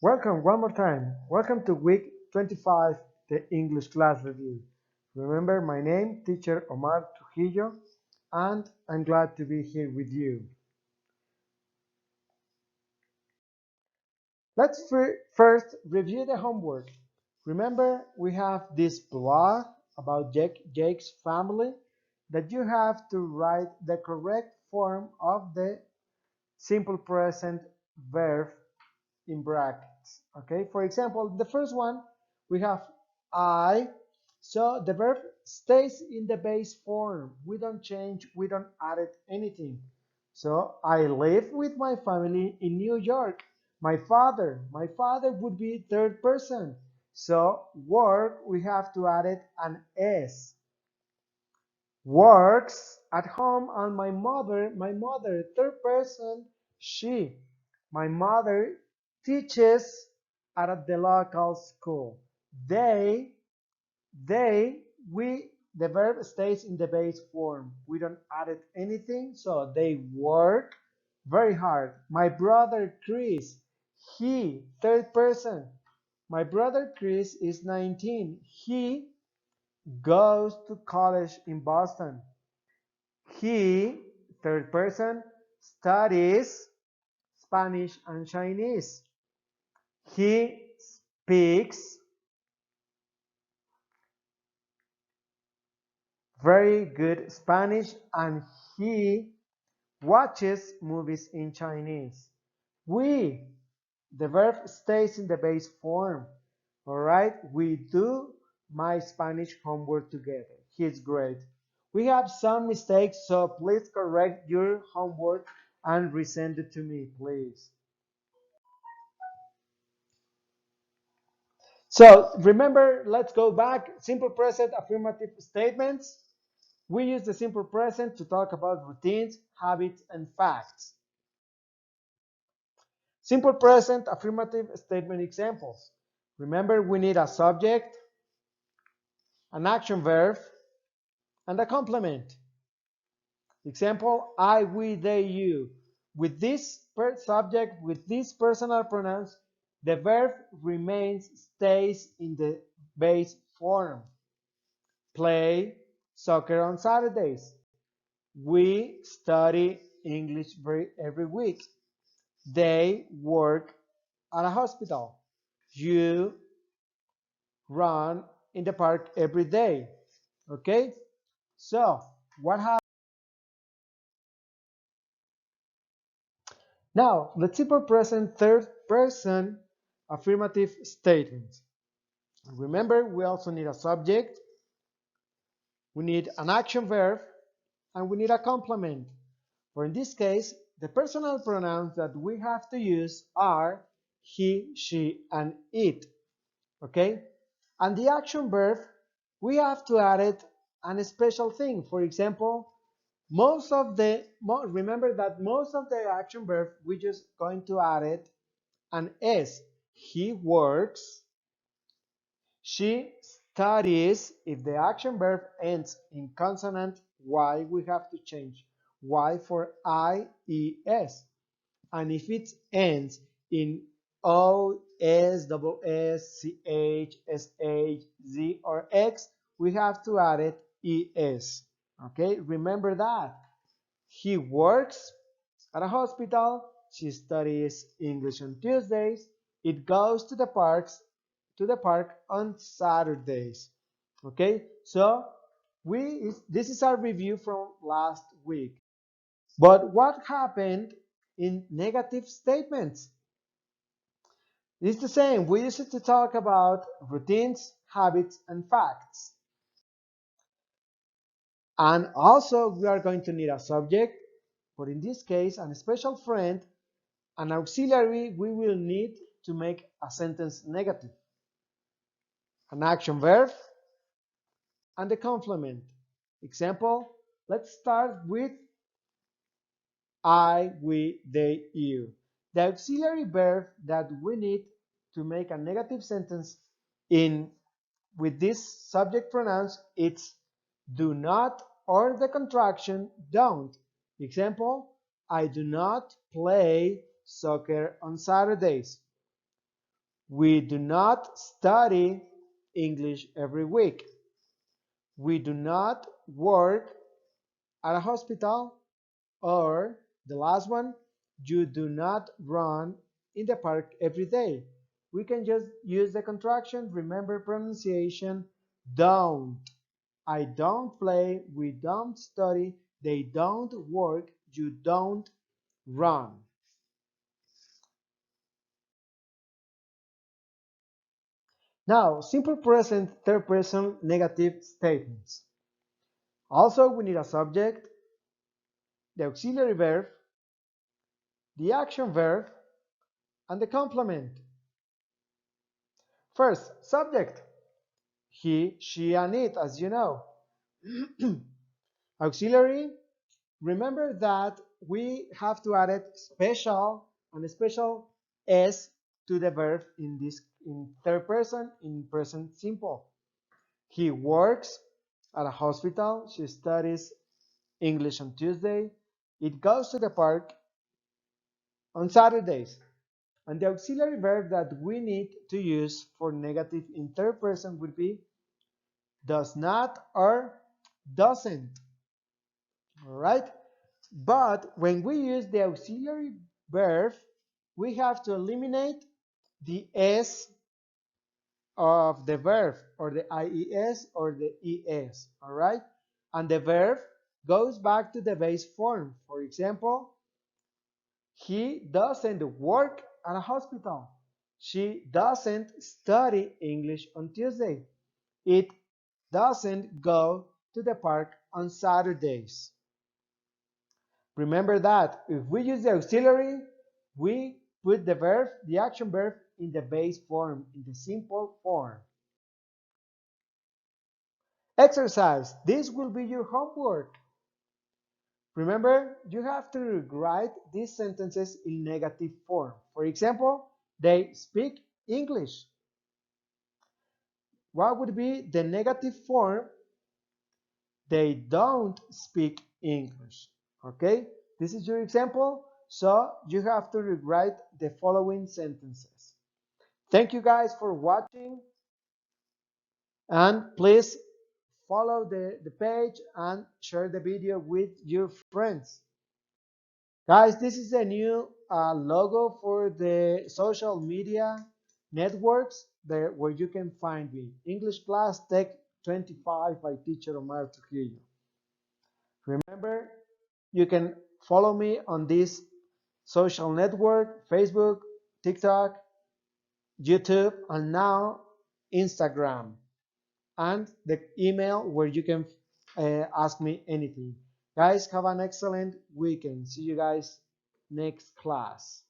Welcome one more time. Welcome to week 25, the English class review. Remember my name, teacher Omar Trujillo, and I'm glad to be here with you. Let's first review the homework. Remember, we have this blog about Jake's family that you have to write the correct form of the simple present verb in brackets. Okay, for example, the first one we have I, so the verb stays in the base form. We don't change, we don't add anything. So I live with my family in New York. My father would be third person. So work, we have to add an S. Works at home, and my mother, third person, she. My mother teaches at the local school. They, they, we, the verb stays in the base form. We don't add anything, so they work very hard. My brother Chris, he, third person. My brother Chris is 19. He goes to college in Boston. He, third person, studies Spanish and Chinese. He speaks very good Spanish and he watches movies in Chinese. We, the verb stays in the base form. All right, we do my Spanish homework together. He's great. We have some mistakes, so please correct your homework and resend it to me, please. So remember, let's go back. Simple present affirmative statements. We use the simple present to talk about routines, habits, and facts. Simple present affirmative statement examples. Remember, we need a subject, an action verb, and a complement. Example, I, we, they, you. With this subject, with these personal pronouns, the verb stays in the base form. Play soccer on Saturdays. We study English every week. They work at a hospital. You run in the park every day. Okay? So, what happens? Now, let's simple present third person affirmative statements. Remember, we also need a subject, we need an action verb, and we need a complement. For in this case, the personal pronouns that we have to use are he, she, and it. Okay? And the action verb, we have to add it a special thing. For example, remember that most of the action verb, we're just going to add it an S. He works, she studies. If the action verb ends in consonant Y, we have to change Y for IES. And if it ends in O, S, double S, CH, SH, Z, or X, we have to add it ES. Okay, remember that. He works at a hospital. She studies English on Tuesdays. It goes to the park on Saturdays. Okay, so this is our review from last week. But what happened in negative statements? It's the same. We used to talk about routines, habits, and facts. And also, we are going to need a subject, but in this case, a special friend, an auxiliary we will need to make a sentence negative, an action verb, and the complement. Example, let's start with I, we, they, you. The auxiliary verb that we need to make a negative sentence in with this subject pronouns, it's do not or the contraction don't. Example, I do not play soccer on Saturdays. We do not study English every week. We do not work at a hospital. Or the last one, you do not run in the park every day. We can just use the contraction. Remember pronunciation. Don't. I don't play. We don't study. They don't work. You don't run. Now, simple present third person negative statements. Also, we need a subject, the auxiliary verb, the action verb, and the complement. First, subject. He, she, and it, as you know. Auxiliary, remember that we have to add it special and a special s to the verb in third person in present simple. He works at a hospital. She studies English on Tuesday. It goes to the park on Saturdays. And the auxiliary verb that we need to use for negative in third person would be does not or doesn't. All right? But when we use the auxiliary verb, we have to eliminate the s of the verb, or the ies or the es. All right? And the verb goes back to the base form. For example, he doesn't work at a hospital. She doesn't study English on Tuesday. It doesn't go to the park on Saturdays. Remember that if we use the auxiliary, we put the verb, the action verb, in the base form, in the simple form. Exercise. This will be your homework. Remember, you have to write these sentences in negative form. For example, they speak English. What would be the negative form? They don't speak English. Okay? This is your example. So you have to rewrite the following sentences. Thank you guys for watching. And please follow the page and share the video with your friends. Guys, this is a new logo for the social media networks where you can find me. English Class Tech 25 by Teacher Omar Trujillo. Remember, you can follow me on this social network, Facebook, TikTok, YouTube, and now Instagram. And the email where you can ask me anything. Guys, have an excellent weekend. See you guys next class.